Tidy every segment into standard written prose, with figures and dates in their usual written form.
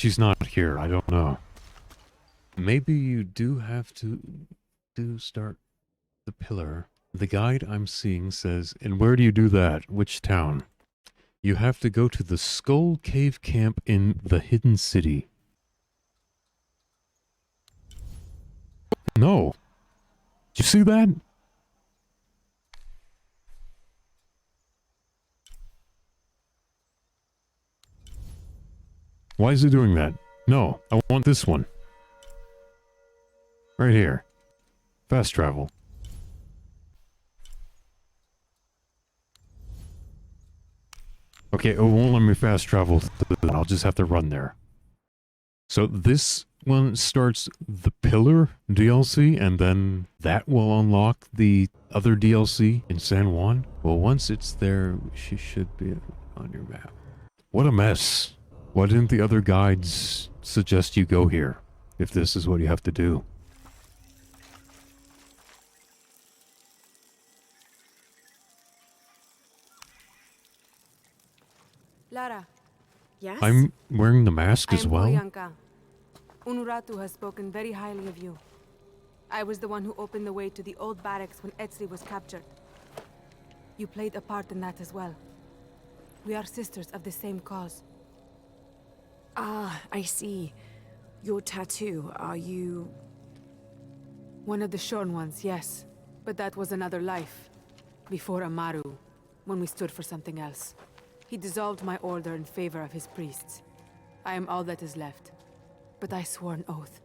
she's not here. I don't know. Maybe you do have to start the pillar. The guide I'm seeing says, and where do you do that? Which town? You have to go to the Skull Cave Camp in the Hidden City. No. Did you see that? Why is it doing that? No, I want this one. Right here. Fast travel. Okay, it won't let me fast travel. I'll just have to run there. So this one starts the Pillar DLC, and then that will unlock the other DLC in San Juan. Well, once it's there, she should be on your map. What a mess. Why didn't the other guides suggest you go here, if this is what you have to do? Lara. Yes? I'm wearing the mask as well? Boyanka. Unuratu has spoken very highly of you. I was the one who opened the way to the old barracks when Etzli was captured. You played a part in that as well. We are sisters of the same cause. Ah, I see. Your tattoo, are you... One of the shorn ones, yes. But that was another life. Before Amaru, when we stood for something else. He dissolved my order in favor of his priests. I am all that is left. But I swore an oath.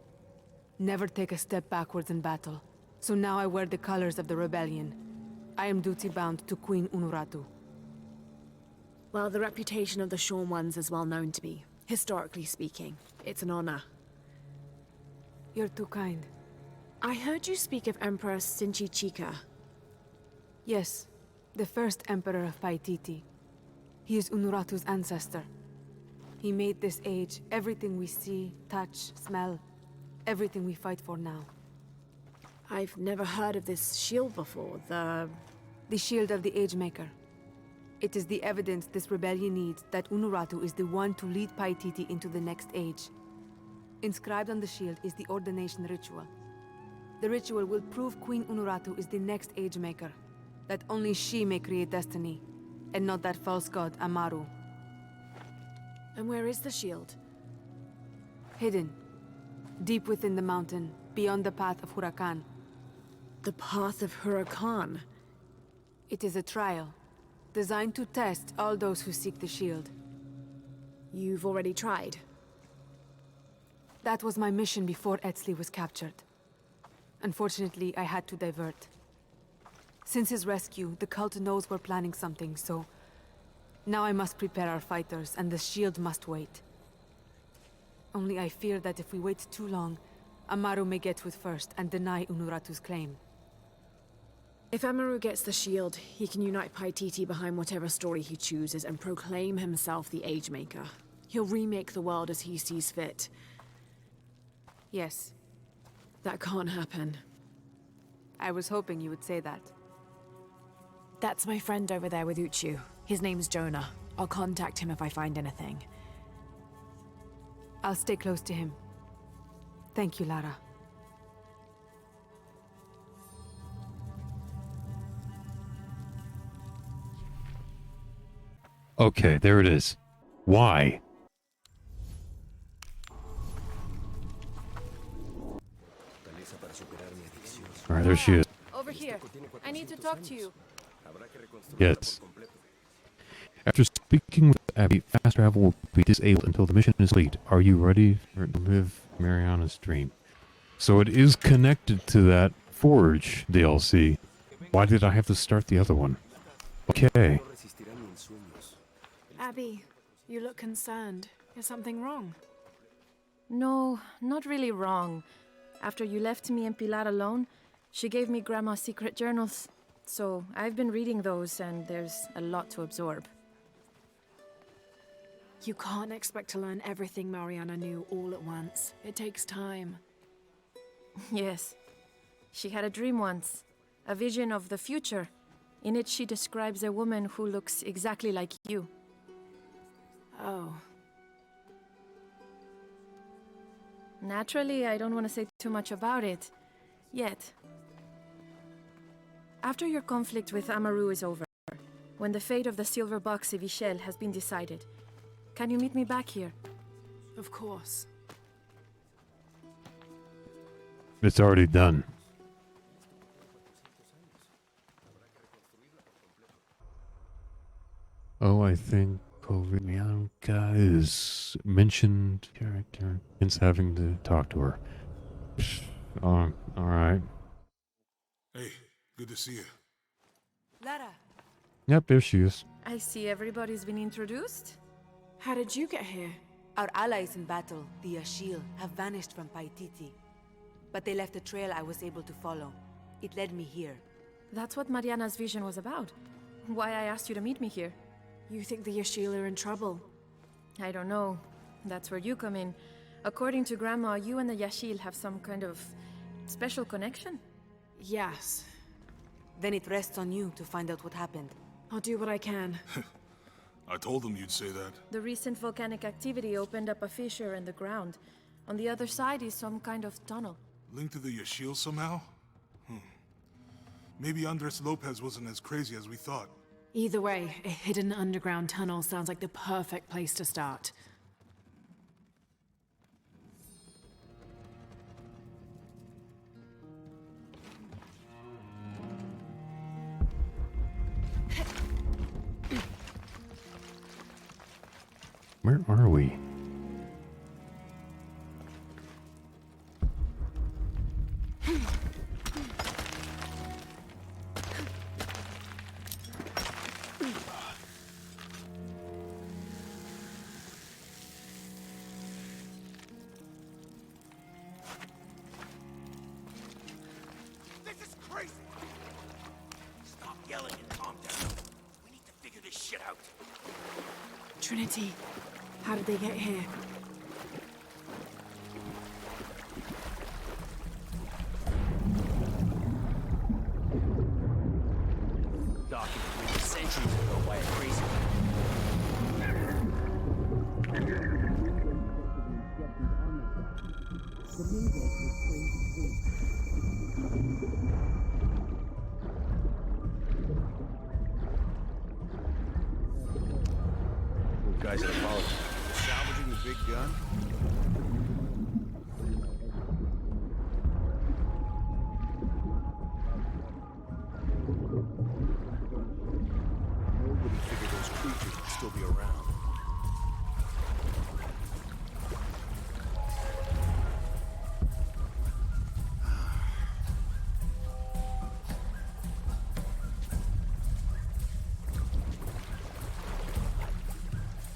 Never take a step backwards in battle. So now I wear the colors of the rebellion. I am duty-bound to Queen Unuratu. Well, the reputation of the Shorn Ones is well known to me. Historically speaking, it's an honor. You're too kind. I heard you speak of Emperor Sinchi-Chika. Yes, the first Emperor of Paititi. He is Unuratu's ancestor. He made this age everything we see, touch, smell, everything we fight for now. I've never heard of this shield before, the Shield of the Age Maker. It is the evidence this rebellion needs that Unuratu is the one to lead Paititi into the next age. Inscribed on the shield is the ordination ritual. The ritual will prove Queen Unuratu is the next Age Maker, that only she may create destiny, and not that false god Amaru. And where is the shield? Hidden. Deep within the mountain, beyond the path of Huracan. The Path of Huracan. It is a trial, designed to test all those who seek the shield. You've already tried. That was my mission before Etzli was captured. Unfortunately, I had to divert. Since his rescue, the cult knows we're planning something, so... Now I must prepare our fighters, and the shield must wait. Only I fear that if we wait too long, Amaru may get to it first and deny Unuratu's claim. If Amaru gets the shield, he can unite Paititi behind whatever story he chooses and proclaim himself the Age Maker. He'll remake the world as he sees fit. Yes, That can't happen. I was hoping you would say that. That's my friend over there with Uchu. His name's Jonah. I'll contact him if I find anything. I'll stay close to him. Thank you, Lara. Okay, there it is. Why? Alright, there she is. Over here. I need to talk to you. Yes. After speaking with Abby, fast travel will be disabled until the mission is complete. Are you ready to live Mariana's dream? So it is connected to that Forge DLC. Why did I have to start the other one? Okay. Abby, you look concerned. Is something wrong? No, not really wrong. After you left me and Pilar alone, she gave me Grandma's secret journals. So I've been reading those, and there's a lot to absorb. You can't expect to learn everything Mariana knew all at once. It takes time. Yes. She had a dream once, a vision of the future. In it, she describes a woman who looks exactly like you. Oh. Naturally, I don't want to say too much about it. Yet. After your conflict with Amaru is over, when the fate of the silver box Evichel has been decided, can you meet me back here? Of course. It's already done. Oh, I think Kovianka is mentioned character. Hence having to talk to her. Alright. Hey, good to see you. Lara, Yep, there she is. I see everybody's been introduced. How did you get here? our allies in battle, the Ashil, have vanished from Paititi. But they left a trail I was able to follow. It led me here. That's what Mariana's vision was about. Why I asked you to meet me here. You think the Yashil are in trouble? I don't know. That's where you come in. According to Grandma, you and the Yashil have some kind of special connection? Yes. Then it rests on you to find out what happened. I'll do what I can. I told them you'd say that. The recent volcanic activity opened up a fissure in the ground. On the other side is some kind of tunnel. Linked to the Yashil somehow? Maybe Andres Lopez wasn't as crazy as we thought. Either way, a hidden underground tunnel sounds like the perfect place to start. Where are we? This is crazy! Stop yelling and calm down. We need to figure this shit out. Trinity, how did they get here? Document written centuries ago by a crazy Guys are following. Salvaging the big gun? Nobody figured those creatures would still be around.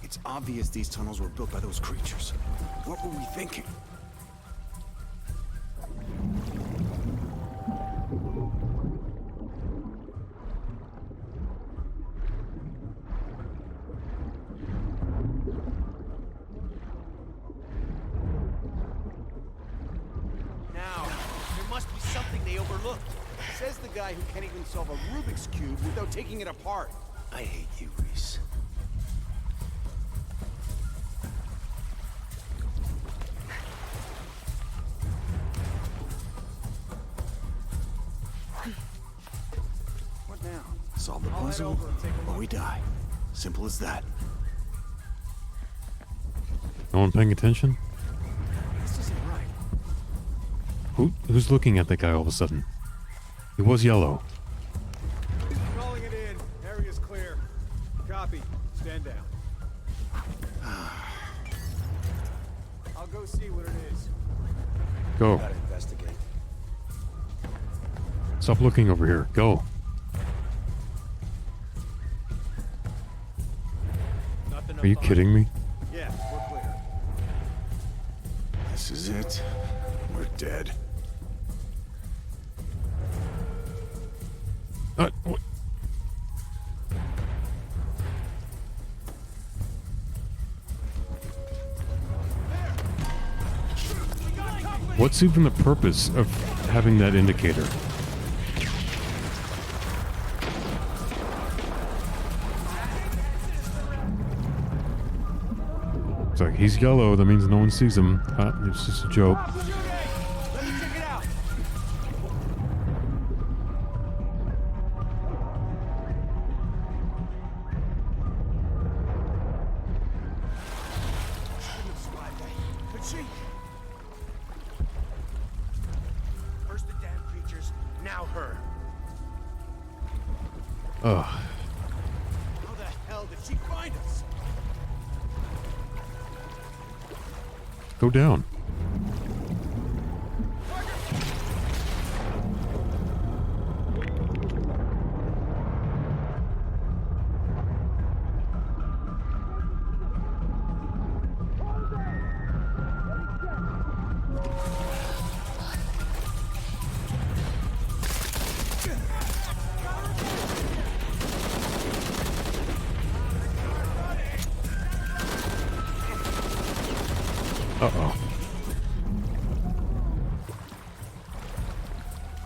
It's obvious these tunnels were built by those creatures. What were we thinking? Now, there must be something they overlooked. Says the guy who can't even solve a Rubik's Cube without taking it apart. I hate you, Reese. What now? Solve the puzzle, or we die. Simple as that. No one paying attention? This isn't right. Who's looking at that guy all of a sudden? He was yellow. Calling it in. Area's clear. Copy. Stand down. I'll go see what it is. Go. Gotta investigate. Stop looking over here. Go. Nothing Are you kidding me? Yeah, we're clear. This is it. We're dead. What? What's even the purpose of having that indicator? It's like, he's yellow, that means no one sees him. It's just a joke. Stop shooting! Let me check it out. Could she? First the damn creatures, now her. Ugh. How the hell did she find us? Go down. Uh-oh.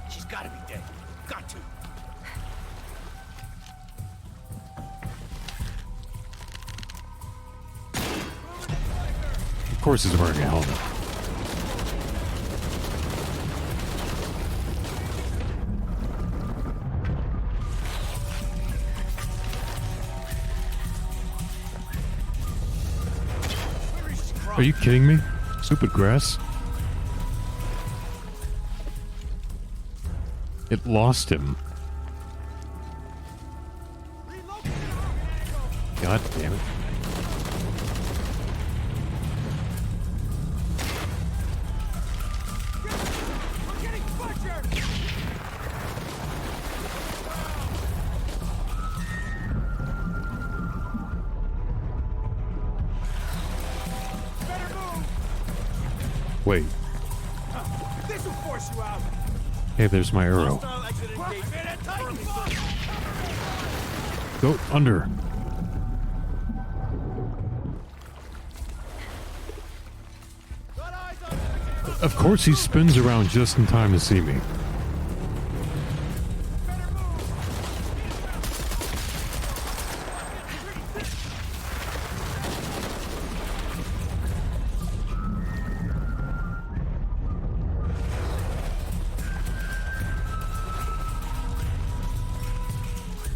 She's gotta be dead. Got to. Of course he's wearing a helmet. Are you kidding me? Stupid grass. It lost him. God damn it. We're getting butchered! Better move! Wait. This will force you out! Hey, there's my arrow. Hostile exit engagement. Minute, Titan! Go under. Got eyes on Of course he spins around just in time to see me.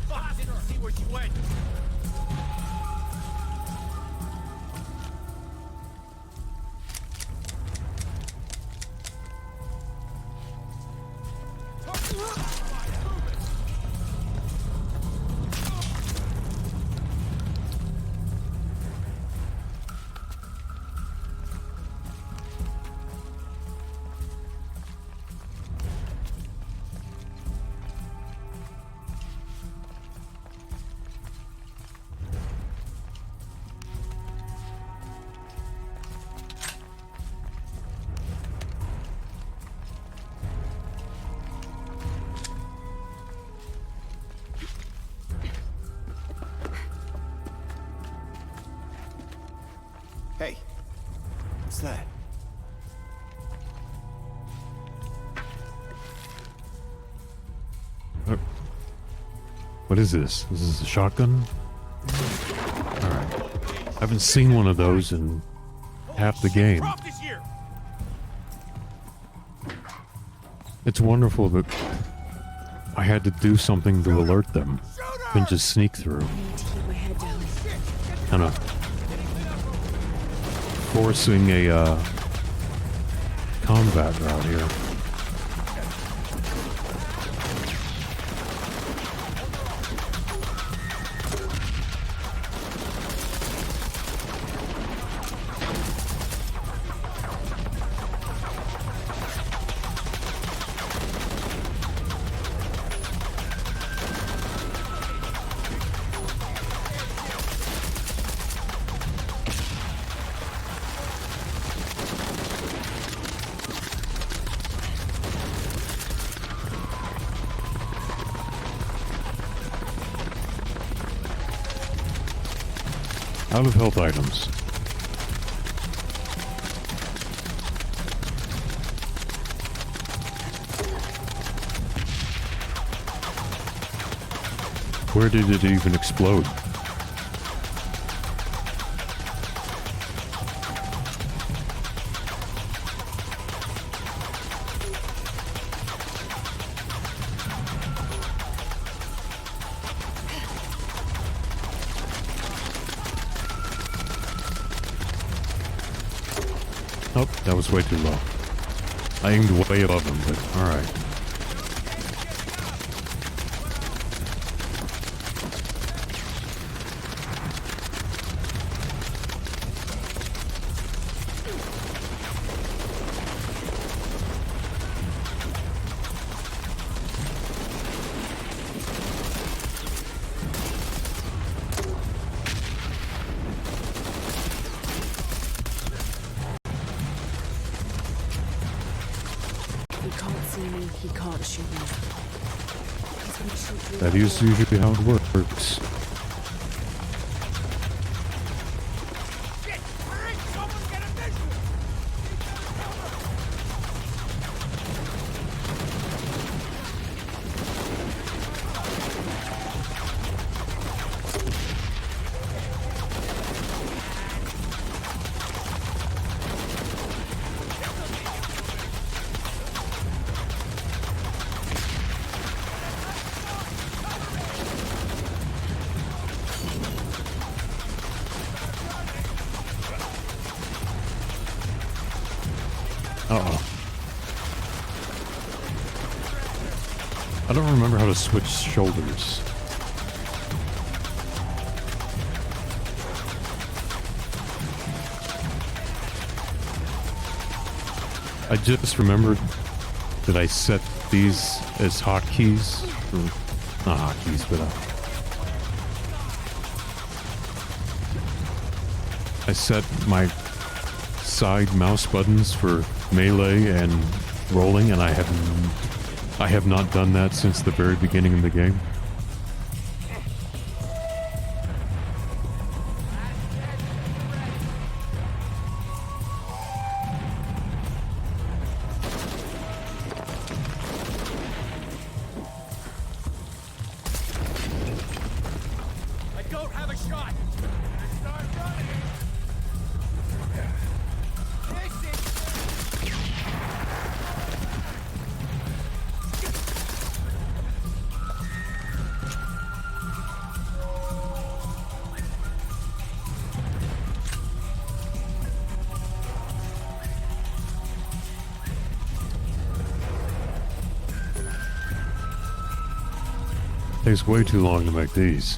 Fuck, didn't see where she went. Hey, what's that? What is this? Is this a shotgun? Alright. I haven't seen one of those in half the game. Croft is here. It's wonderful that I had to do something to alert them. Couldn't just sneak through. Need to keep my head down. Kind of forcing a combat route here. Out of health items. Where did it even explode? Oh, that was way too low. I aimed way above him, but alright. He can't see me, he can't shoot me. He's gonna shoot through That the is wall. usually how it works. Shit! Hurry! Someone get a visual! Uh-oh. I don't remember how to switch shoulders. I just remembered that I set these as hotkeys. Or, not hotkeys, but I set my side mouse buttons for melee and rolling, and I have not done that since the very beginning of the game. I don't have a shot! Start running! This is... Takes way too long to make these.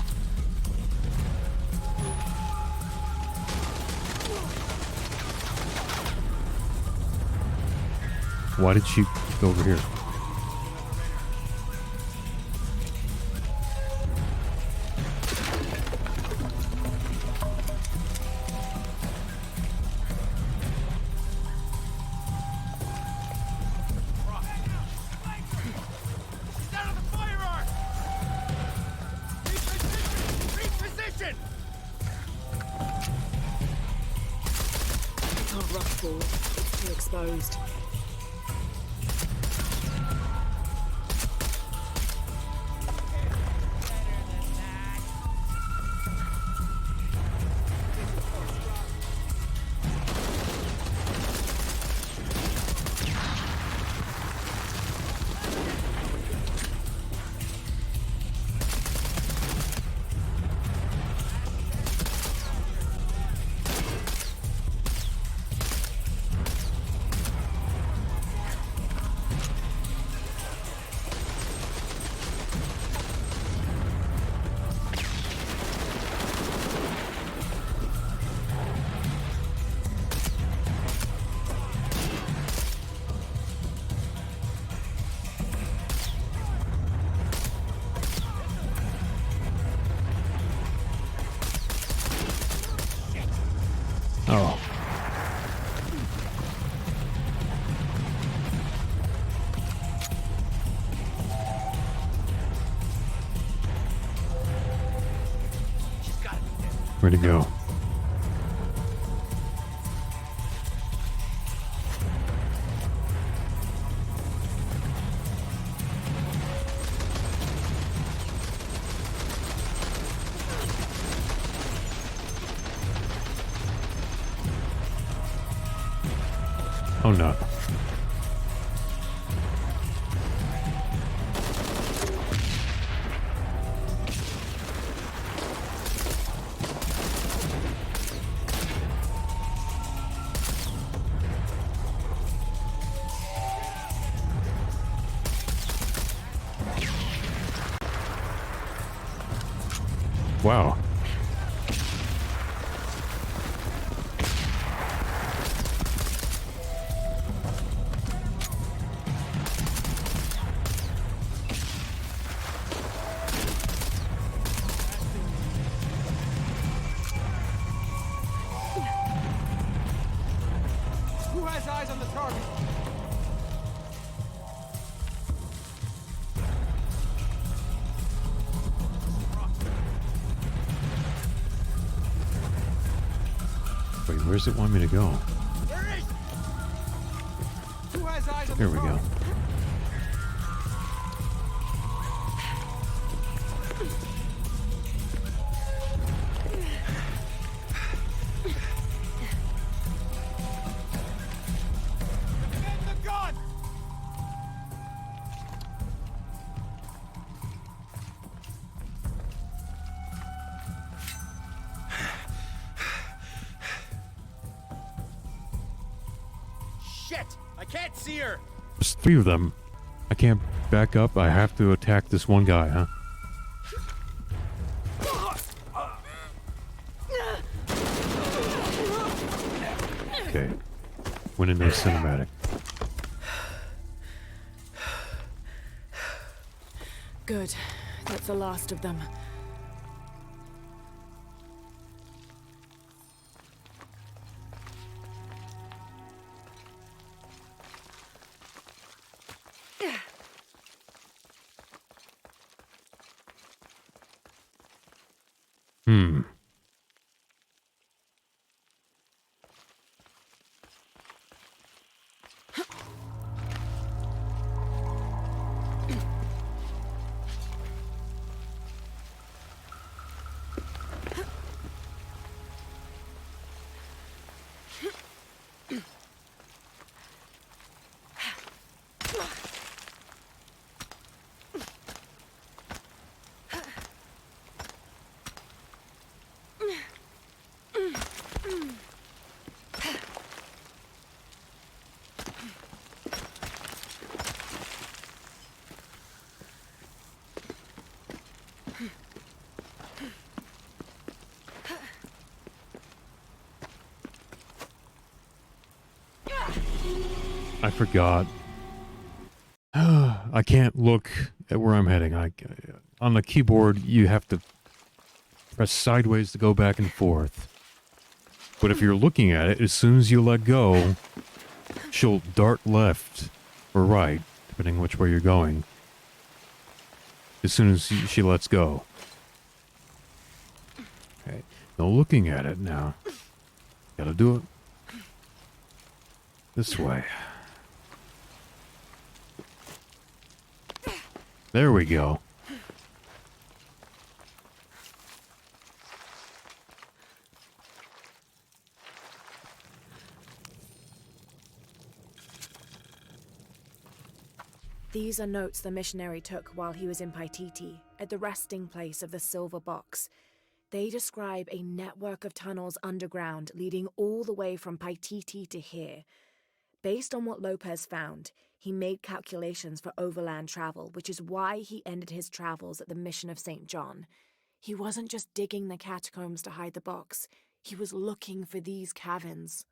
Why did she go over here? He's out of the fire arc! Reposition! Reposition! I can't rush forward. It's too exposed. Oh. Where'd he go? Oh no. Wow. Who has eyes on the target? Wait, where does it want me to go? There is. Who has eyes on Here the we go. target? Get the gun! Shit! I can't see her! There's 3 of them. I can't back up. I have to attack this one guy, huh? Okay. Went into a cinematic. Good. That's the last of them. Hmm. I forgot. I can't look at where I'm heading. On the keyboard, you have to press sideways to go back and forth. But if you're looking at it, as soon as you let go, she'll dart left or right, depending which way you're going. As soon as she lets go. Okay. No looking at it now. Gotta do it this way. There we go. These are notes the missionary took while he was in Paititi, at the resting place of the Silver Box. They describe a network of tunnels underground leading all the way from Paititi to here. Based on what Lopez found, he made calculations for overland travel, which is why he ended his travels at the Mission of St. John. He wasn't just digging the catacombs to hide the box, he was looking for these caverns.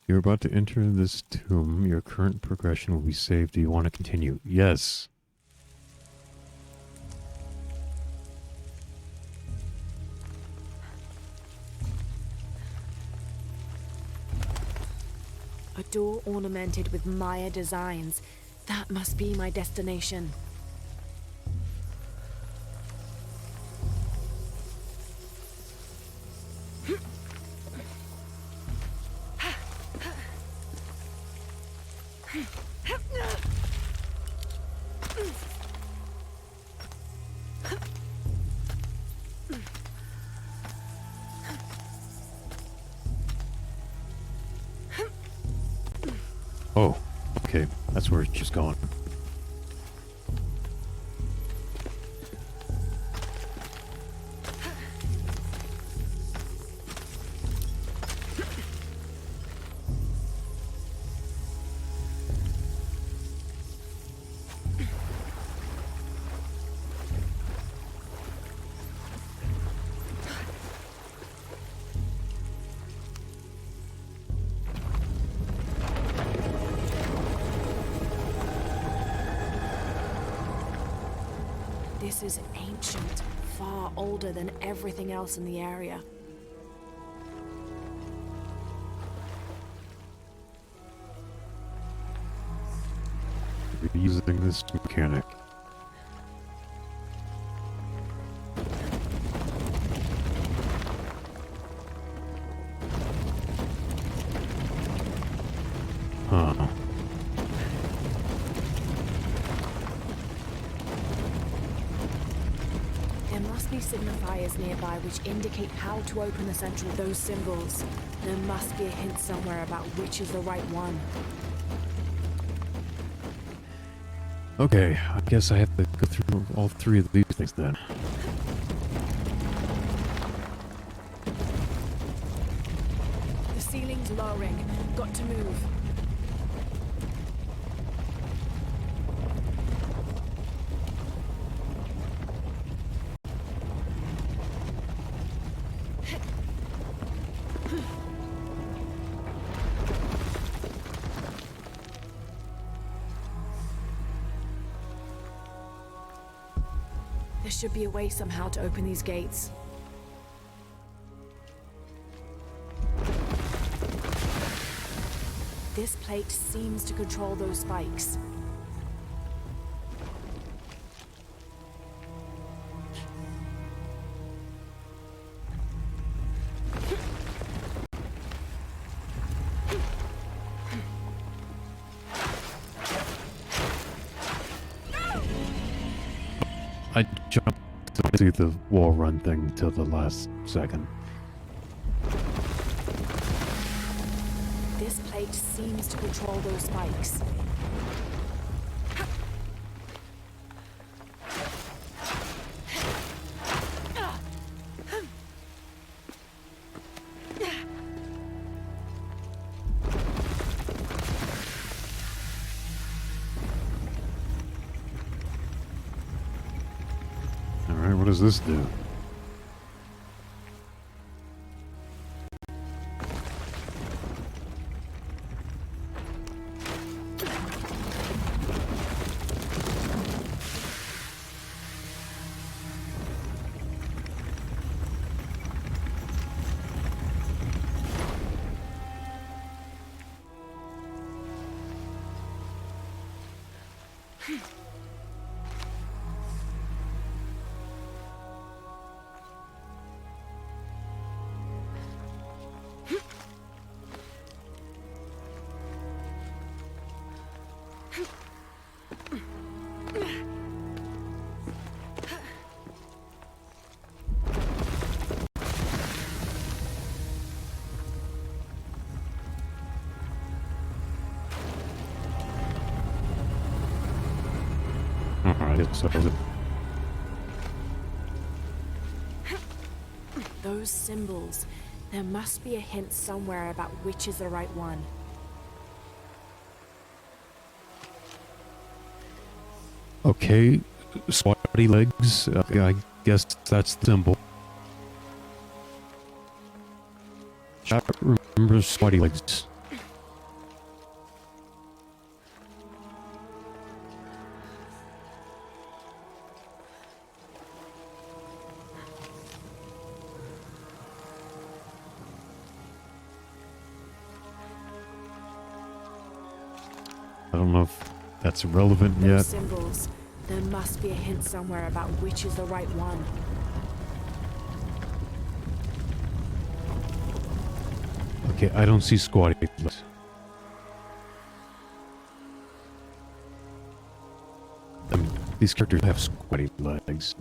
You're about to enter this tomb. Your current progression will be saved. Do you want to continue? Yes. A door ornamented with Maya designs. That must be my destination. Oh, okay. That's where it's just going. This is ancient, far older than everything else in the area. Using this mechanic. Huh. There must be signifiers nearby which indicate how to open the central. Those symbols. There must be a hint somewhere about which is the right one. Okay, I guess I have to go through all three of these things then. The ceiling's lowering. Got to move. There should be a way somehow to open these gates. This plate seems to control those spikes. I jumped to see the wall run thing till the last second. This plate seems to control those spikes. Alright, what does this do? Alright, so Those symbols. There must be a hint somewhere about which is the right one. okay, squatty legs. I guess that's the symbol. Chat remembers squatty legs. I don't know if that's relevant Those yet. symbols. There must be a hint somewhere about which is the right one. Okay, I don't see squatty legs. I mean, these characters have squatty legs.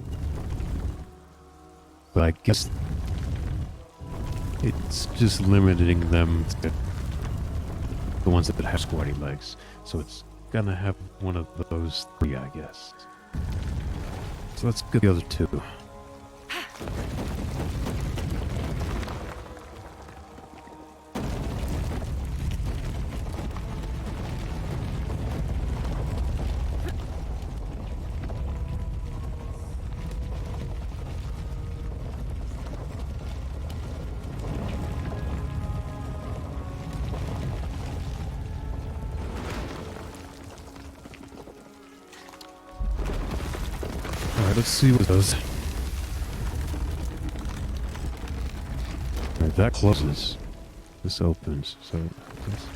But I guess it's just limiting them to the ones that have squatty legs. So it's gonna have one of those three, I guess. So let's get the other two. let's see what it does. Alright, that closes. This opens, so... This.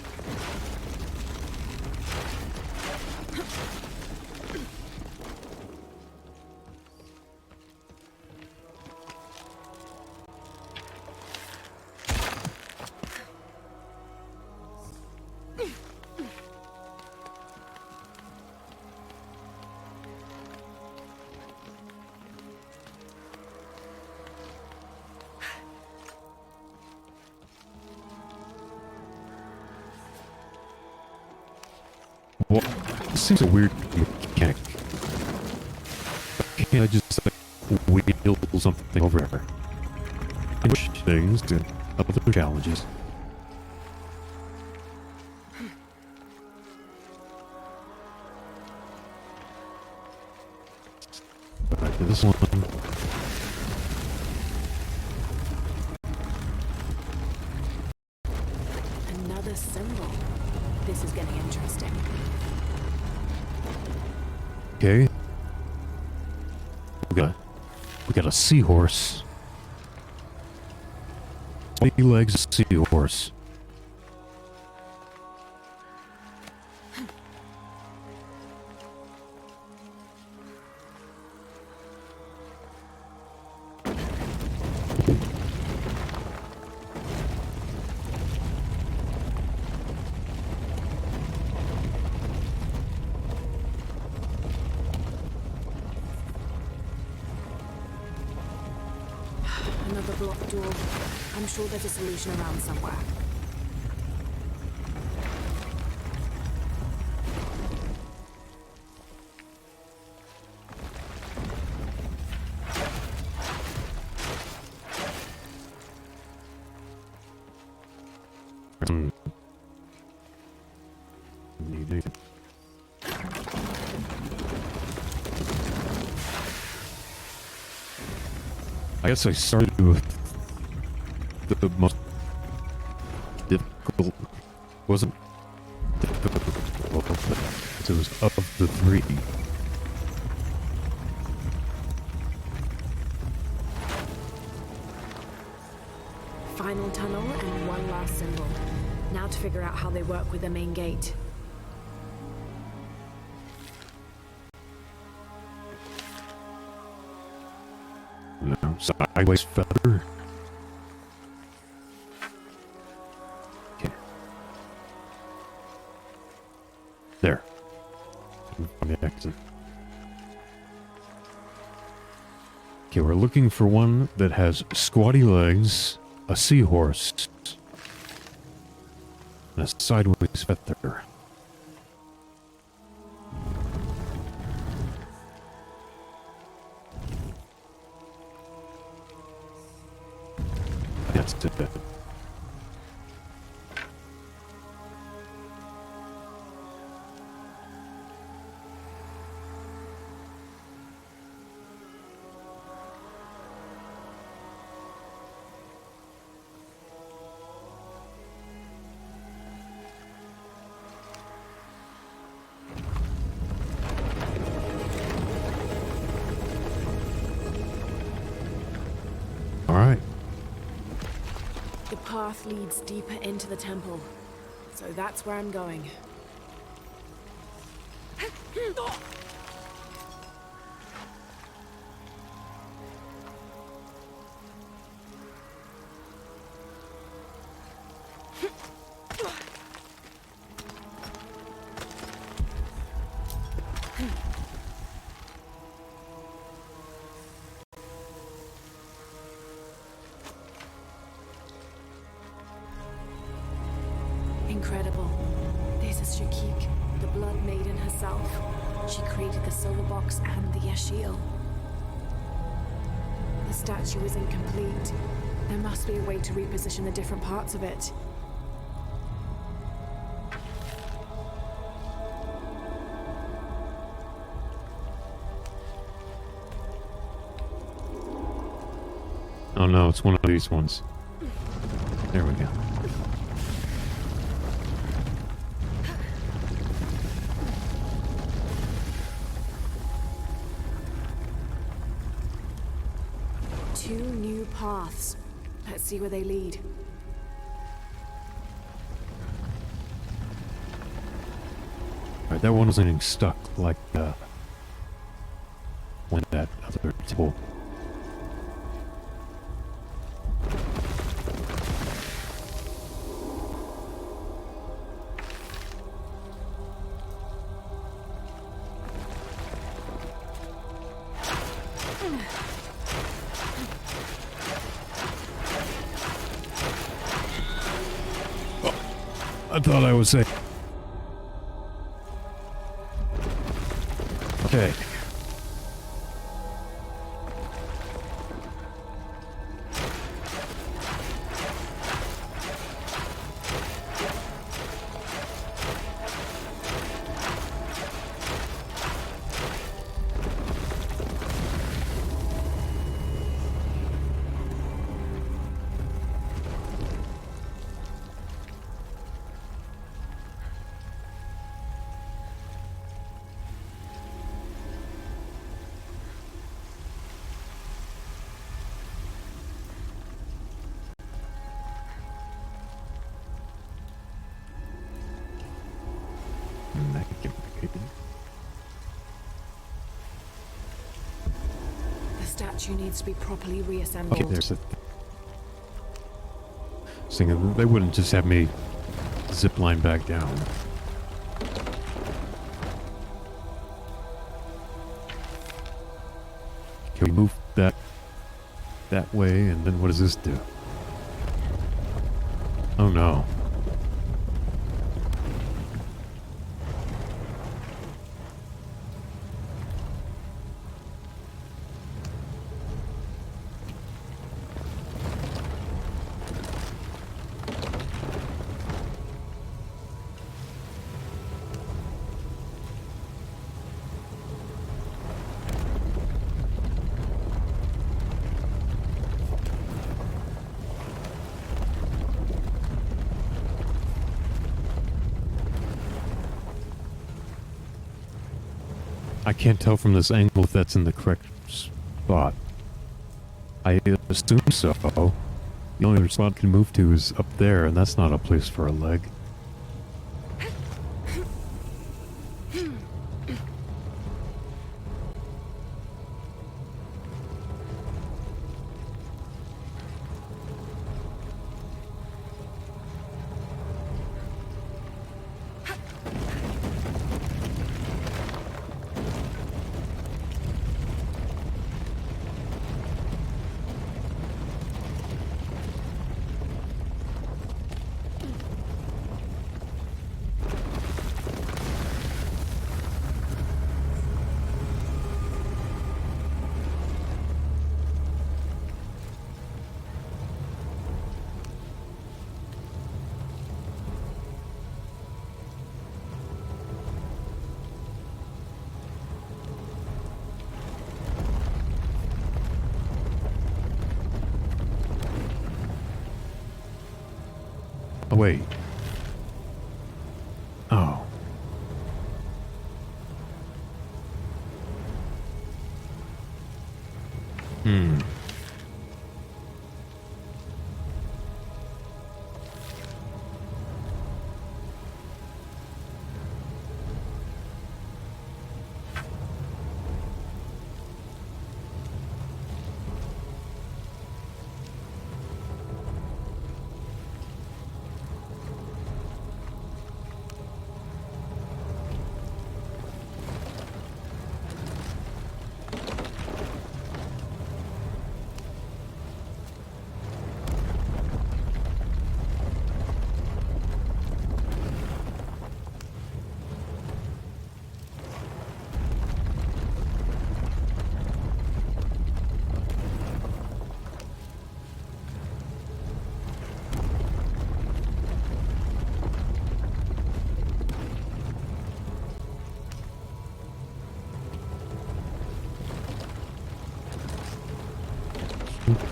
Well, this seems a weird mechanic. Can't I just like wheel something over here? And push things to other challenges. Back to this one. Another symbol. This is getting interesting. Okay. We got a seahorse. 20 legs seahorse. Another blocked door. I'm sure there's a solution around somewhere. I guess I started with the most difficult. Wasn't difficult, but it was of the three. Final tunnel and one last symbol. Now to figure out how they work with the main gate. No, sideways feather. Okay. There. On the exit. Okay, we're looking for one that has squatty legs, a seahorse, and a sideways feather. That's it. All right. The path leads deeper into the temple. So that's where I'm going. Incredible. This is Shakik, the Blood Maiden herself. She created the Silver Box and the Yashil. The statue is incomplete. There must be a way to reposition the different parts of it. Oh no, it's one of these ones. There we go. paths. Let's see where they lead. Alright, that one wasn't getting stuck like when that other table. I thought I was safe. Okay. The statue needs to be properly reassembled. Okay, there's a thing. They wouldn't just have me zip line back down. Can we move that way, and then what does this do? Oh no. I can't tell from this angle if that's in the correct spot. I assume so. The only other spot I can move to is up there, and that's not a place for a leg. Oh, wait. Oh. Hmm.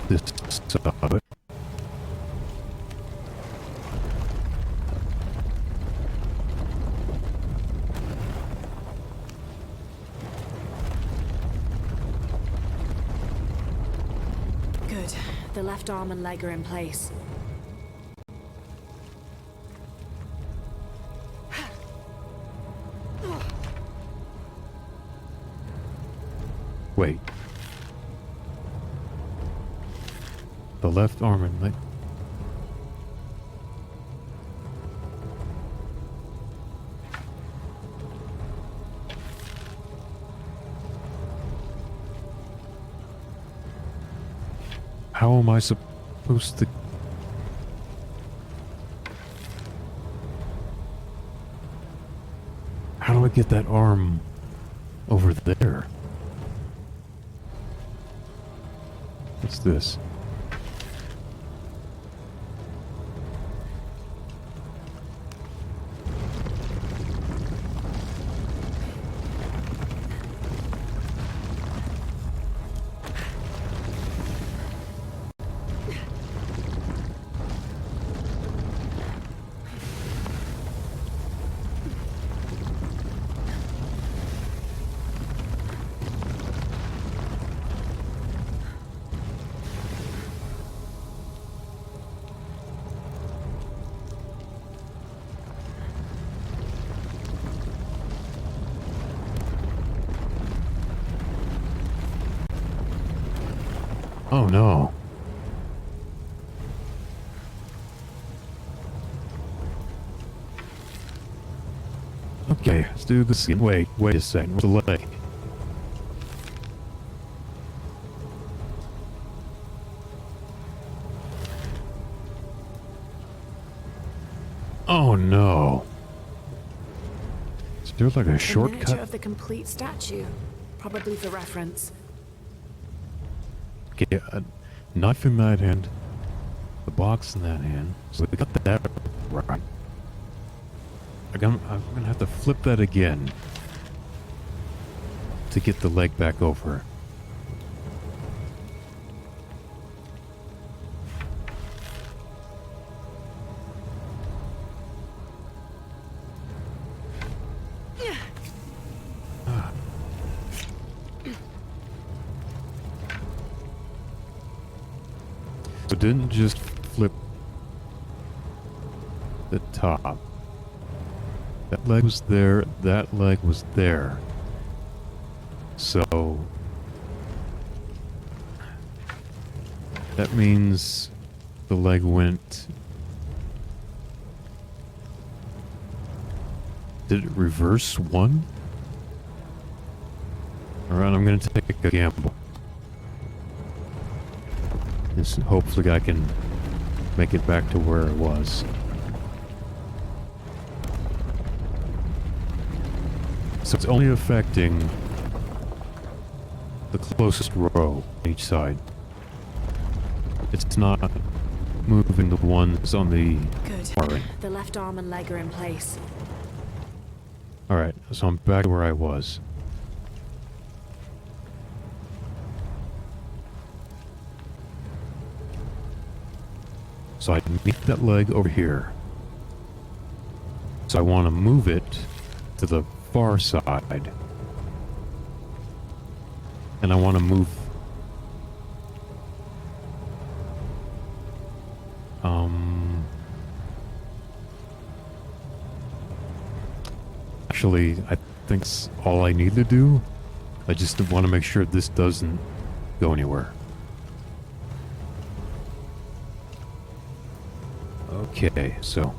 This side. Good. The left arm and leg are in place. Wait. The left arm and leg. How am I supposed to... How do I get that arm over there? What's this? Oh no. Okay, let's do this again. Wait a second. Where's the leg? Oh no. Is there like a A miniature shortcut? of the complete statue, probably for reference. Okay, a knife in that hand, the box in that hand. So we got that right. I'm gonna have to flip that again to get the leg back over. So didn't just flip the top. That leg was there, that leg was there. So that means the leg went... Did it reverse one? Alright, I'm gonna take a gamble. And hopefully I can make it back to where it was. So it's only affecting the closest row on each side. It's not moving the ones on the Good. far end. The left arm and leg are in place. Alright, so I'm back where I was. So I need that leg over here. So I want to move it to the far side. And I want to move... Actually, I think that's all I need to do. I just want to make sure this doesn't go anywhere. Okay, so...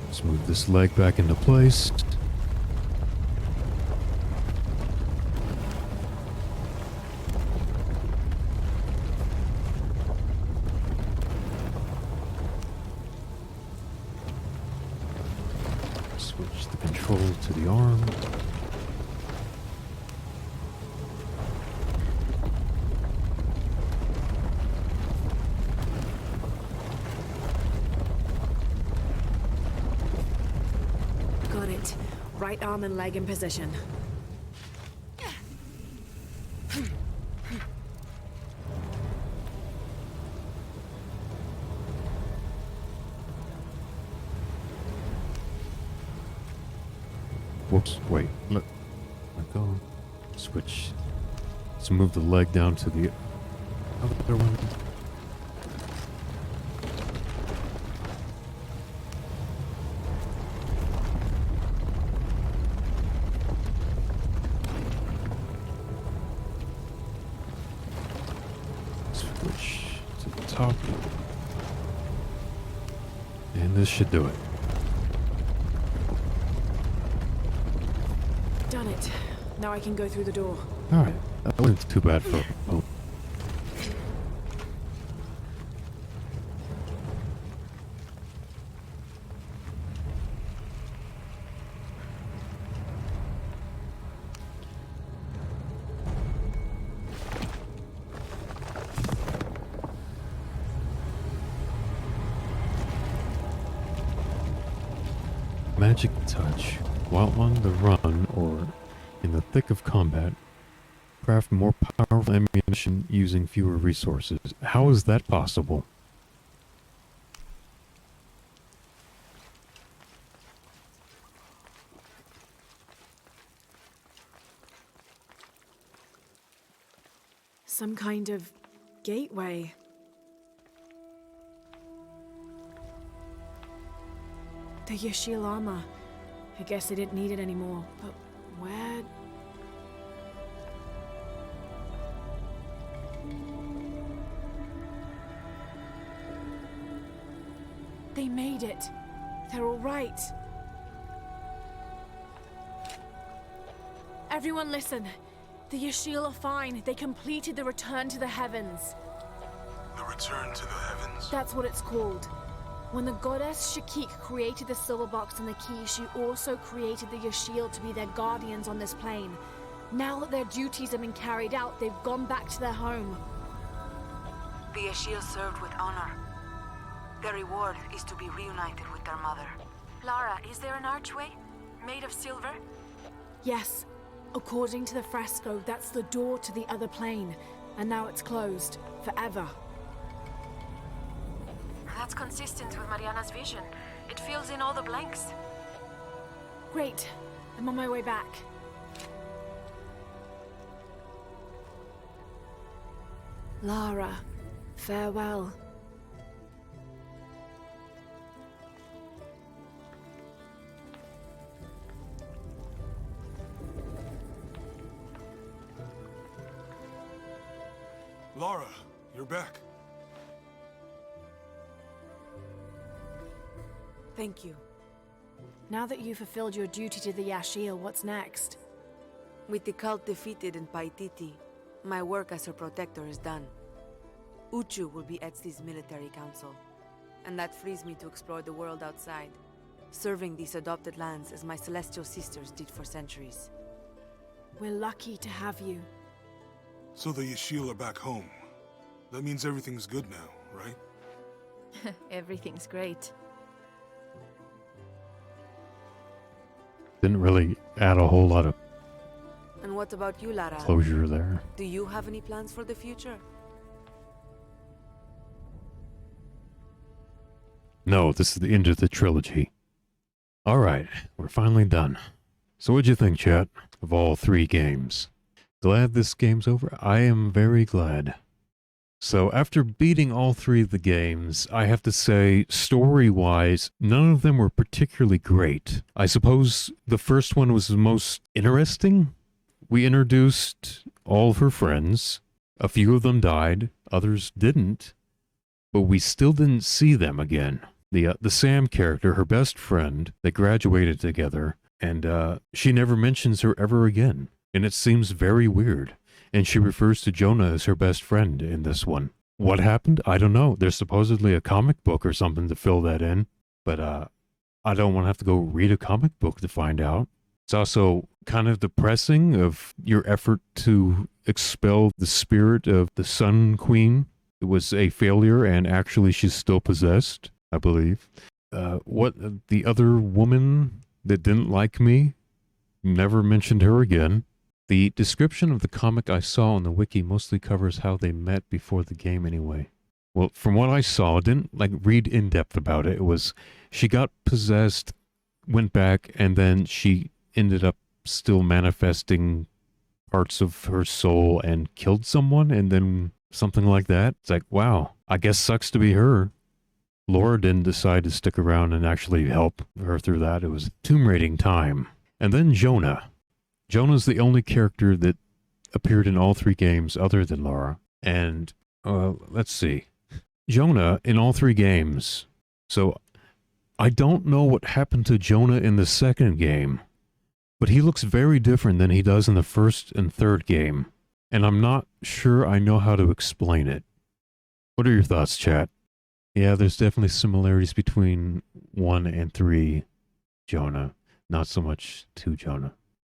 Let's move this leg back into place. rifle to the arm. Got it. Right arm and leg in position. Whoops, wait, let go. Switch. Let's move the leg down to the other one. Switch to the top. And this should do it. Done it. Now I can go through the door. Alright, that wasn't too bad for... Oh. Magic touch. While on the run or in the thick of combat, craft more powerful ammunition using fewer resources. How is that possible? Some kind of gateway. The Yashil armor. I guess they didn't need it anymore, but where... They made it. They're all right. Everyone listen. The Yashil are fine. They completed the return to the heavens. The return to the heavens? That's what it's called. When the goddess Shakik created the silver box and the key, she also created the Yashil to be their guardians on this plane. Now that their duties have been carried out, they've gone back to their home. The Yashil served with honor. Their reward is to be reunited with their mother. Lara, is there an archway? Made of silver? Yes. According to the fresco, that's the door to the other plane. And now it's closed. Forever. That's consistent with Mariana's vision. It fills in all the blanks. Great. I'm on my way back. Lara, farewell. Lara, you're back. Thank you. Now that you've fulfilled your duty to the Yashil, what's next? With the cult defeated in Paititi, my work as her protector is done. Uchu will be Etzli's military council, and that frees me to explore the world outside, serving these adopted lands as my celestial sisters did for centuries. We're lucky to have you. So the Yashil are back home. That means everything's good now, right? Everything's great. Didn't really add a whole lot of And what about you, Lara? closure there. Do you have any plans for the future? No, this is the end of the trilogy. Alright, we're finally done. So what'd you think, chat, of all 3 games? Glad this game's over? I am very glad. So after beating all 3 of the games, I have to say, story-wise, none of them were particularly great. I suppose the first one was the most interesting. We introduced all of her friends. A few of them died, others didn't. But we still didn't see them again. The Sam character, her best friend, they graduated together, and she never mentions her ever again. And it seems very weird. And she refers to Jonah as her best friend in this one. What happened? I don't know. There's supposedly a comic book or something to fill that in. But I don't want to have to go read a comic book to find out. It's also kind of depressing of your effort to expel the spirit of the Sun Queen. It was a failure, and actually she's still possessed, I believe. What the other woman that didn't like me, never mentioned her again. The description of the comic I saw on the wiki mostly covers how they met before the game anyway. Well, from what I saw, I didn't read in depth about it. It was she got possessed, went back, and then she ended up still manifesting parts of her soul and killed someone, and then something like that. It's like, wow, I guess sucks to be her. Laura didn't decide to stick around and actually help her through that. It was tomb raiding time. And then Jonah. Jonah's the only character that appeared in all 3 games other than Laura. And, let's see. Jonah in all 3 games. So, I don't know what happened to Jonah in the second game, but he looks very different than he does in the first and third game. And I'm not sure I know how to explain it. What are your thoughts, chat? Yeah, there's definitely similarities between 1 and 3 Jonah. Not so much 2 Jonah.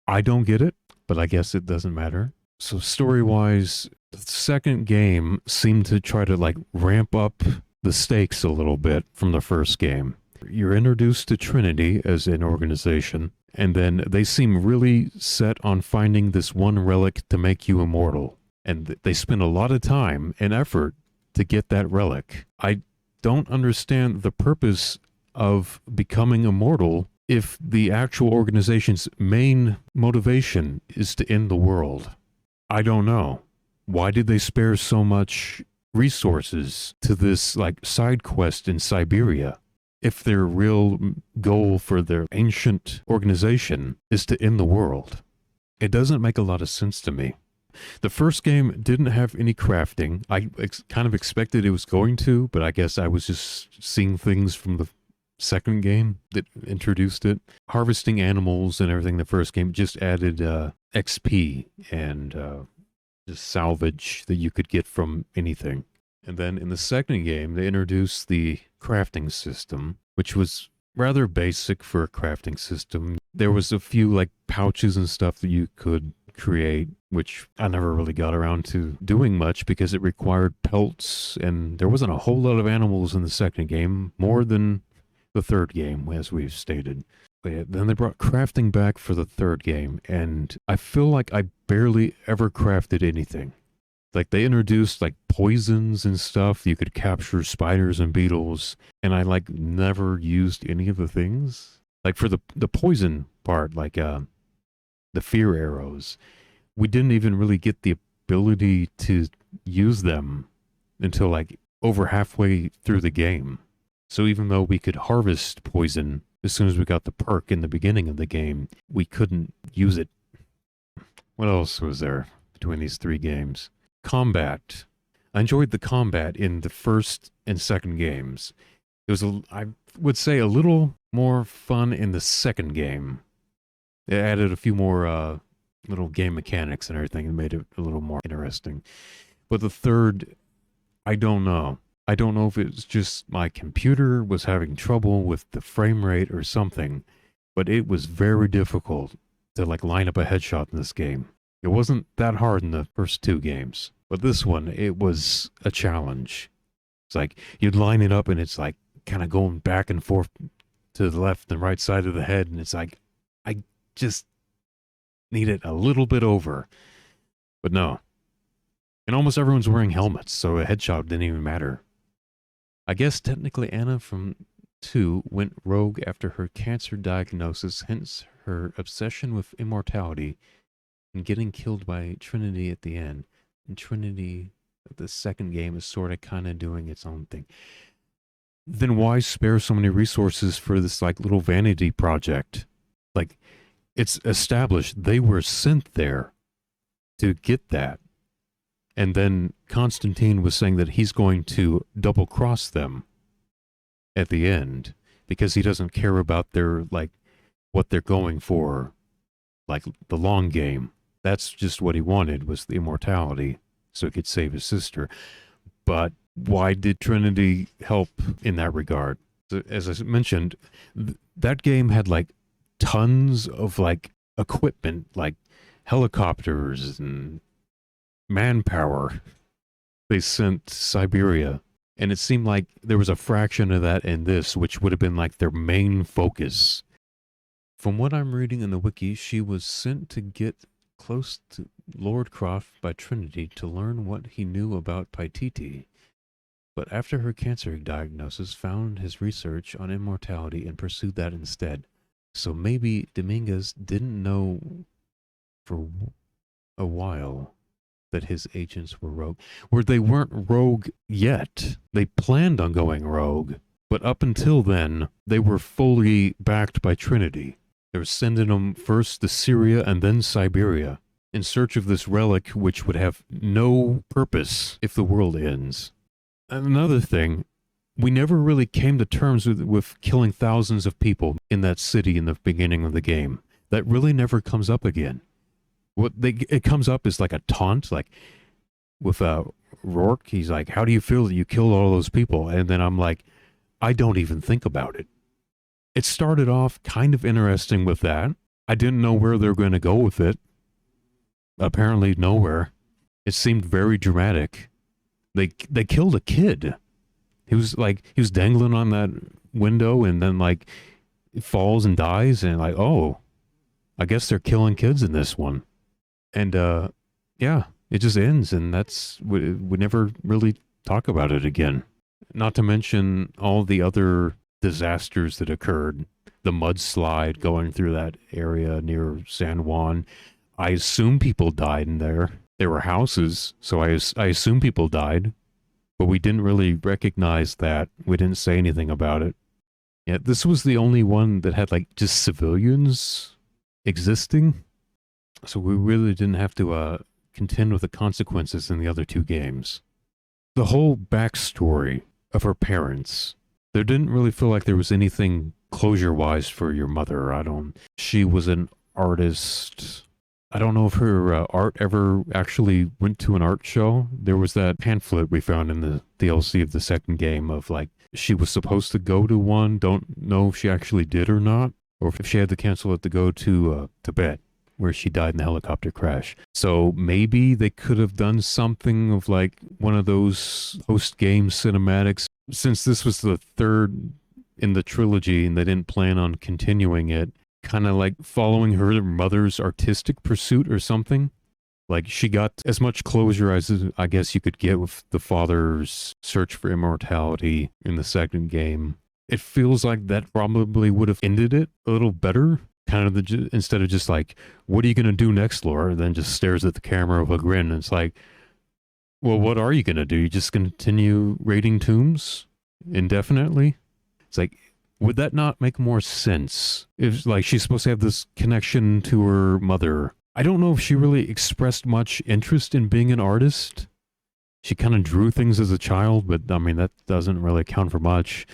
I don't get it, but I guess it doesn't matter. So story-wise, the second game seemed to try to ramp up the stakes a little bit from the first game. You're introduced to Trinity as an organization, and then they seem really set on finding this one relic to make you immortal. And they spend a lot of time and effort to get that relic. I don't understand the purpose of becoming immortal if the actual organization's main motivation is to end the world. I don't know. Why did they spare so much resources to this side quest in Siberia if their real goal for their ancient organization is to end the world? It doesn't make a lot of sense to me. The first game didn't have any crafting. I kind of expected it was going to, but I guess I was just seeing things from the second game that introduced it. Harvesting animals and everything in the first game just added XP and just salvage that you could get from anything. And then in the second game, they introduced the crafting system, which was rather basic for a crafting system. There was a few pouches and stuff that you could create, which I never really got around to doing much because it required pelts, and there wasn't a whole lot of animals in the second game, more than the third game, as we've stated. But yeah, then they brought crafting back for the third game, and I feel like I barely ever crafted anything. They introduced poisons and stuff. You could capture spiders and beetles, and I never used any of the things. For the poison part, the fear arrows, we didn't even really get the ability to use them until over halfway through the game. So even though we could harvest poison as soon as we got the perk in the beginning of the game, we couldn't use it. What else was there between these 3 games? Combat. I enjoyed the combat in the first and second games. It was, I would say, a little more fun in the second game. It added a few more little game mechanics and everything and made it a little more interesting. But the third, I don't know. I don't know if it's just my computer was having trouble with the frame rate or something, but it was very difficult to line up a headshot in this game. It wasn't that hard in the first 2 games, but this one, it was a challenge. It's you'd line it up and it's kind of going back and forth to the left and right side of the head, and it's I just need it a little bit over. But no. And almost everyone's wearing helmets, so a headshot didn't even matter. I guess technically Anna from 2 went rogue after her cancer diagnosis, hence her obsession with immortality and getting killed by Trinity at the end. And Trinity, the second game, is sort of kind of doing its own thing. Then why spare so many resources for this little vanity project? It's established they were sent there to get that. And then Constantine was saying that he's going to double-cross them at the end because he doesn't care about their, what they're going for, the long game. That's just what he wanted, was the immortality, so he could save his sister. But why did Trinity help in that regard? As I mentioned, that game had like tons of like equipment, like helicopters and manpower they sent to Siberia. And it seemed like there was a fraction of that in this, which would have been like their main focus. From what I'm reading in the wiki, she was sent to get close to Lord Croft by Trinity to learn what he knew about Paititi. But after her cancer diagnosis, found his research on immortality and pursued that instead. So maybe Dominguez didn't know for a while that his agents were rogue. Where they weren't rogue yet. They planned on going rogue. But up until then, they were fully backed by Trinity. They were sending them first to Syria and then Siberia in search of this relic which would have no purpose if the world ends. Another thing, we never really came to terms with killing thousands of people in that city in the beginning of the game. That really never comes up again. It comes up as like a taunt, like with Rourke. He's like, how do you feel that you killed all those people? And then I'm like, I don't even think about it. It started off kind of interesting with that. I didn't know where they were going to go with it. Apparently nowhere. It seemed very dramatic. They killed a kid. He was dangling on that window and then like it falls and dies and like, oh, I guess they're killing kids in this one. And yeah, it just ends and we never really talk about it again. Not to mention all the other disasters that occurred. The mudslide going through that area near San Juan. I assume people died in there. There were houses, so I assume people died. But we didn't really recognize that. We didn't say anything about it. Yeah, this was the only one that had like just civilians existing. So we really didn't have to contend with the consequences in the other two games. The whole backstory of her parents, there didn't really feel like there was anything closure-wise for your mother. She was an artist. I don't know if her art ever actually went to an art show. There was that pamphlet we found in the DLC of the second game of like, she was supposed to go to one. Don't know if she actually did or not, or if she had to cancel it to go to Tibet, where she died in the helicopter crash. So maybe they could have done something of like one of those post-game cinematics. Since this was the third in the trilogy and they didn't plan on continuing it, kind of like following her mother's artistic pursuit or something. Like she got as much closure as I guess you could get with the father's search for immortality in the second game. It feels like that probably would have ended it a little better. Kind of instead of just like, what are you going to do next, Laura? And then just stares at the camera with a grin. And it's like, well, what are you going to do? You just continue raiding tombs indefinitely? It's like, would that not make more sense? If like she's supposed to have this connection to her mother. I don't know if she really expressed much interest in being an artist. She kind of drew things as a child, but I mean, that doesn't really count for much.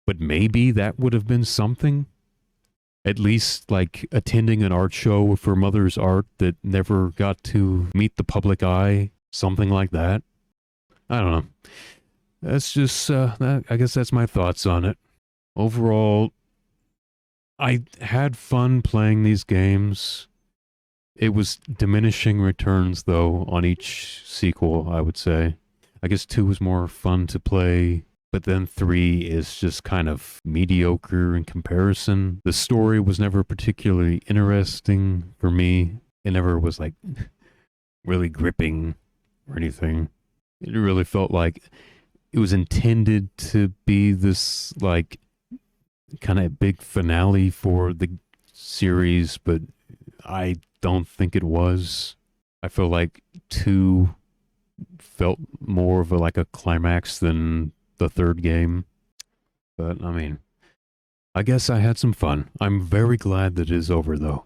But maybe that would have been something. At least like attending an art show with her mother's art that never got to meet the public eye. Something like that. I don't know. That's just, I guess that's my thoughts on it. Overall, I had fun playing these games. It was diminishing returns, though, on each sequel, I would say. I guess 2 was more fun to play, but then 3 is just kind of mediocre in comparison. The story was never particularly interesting for me. It never was, like, really gripping or anything. It really felt like it was intended to be this, like, kind of big finale for the series, but I don't think it was. I feel like 2 felt more of like a climax than the third game. But I mean, I guess I had some fun. I'm very glad that it is over though.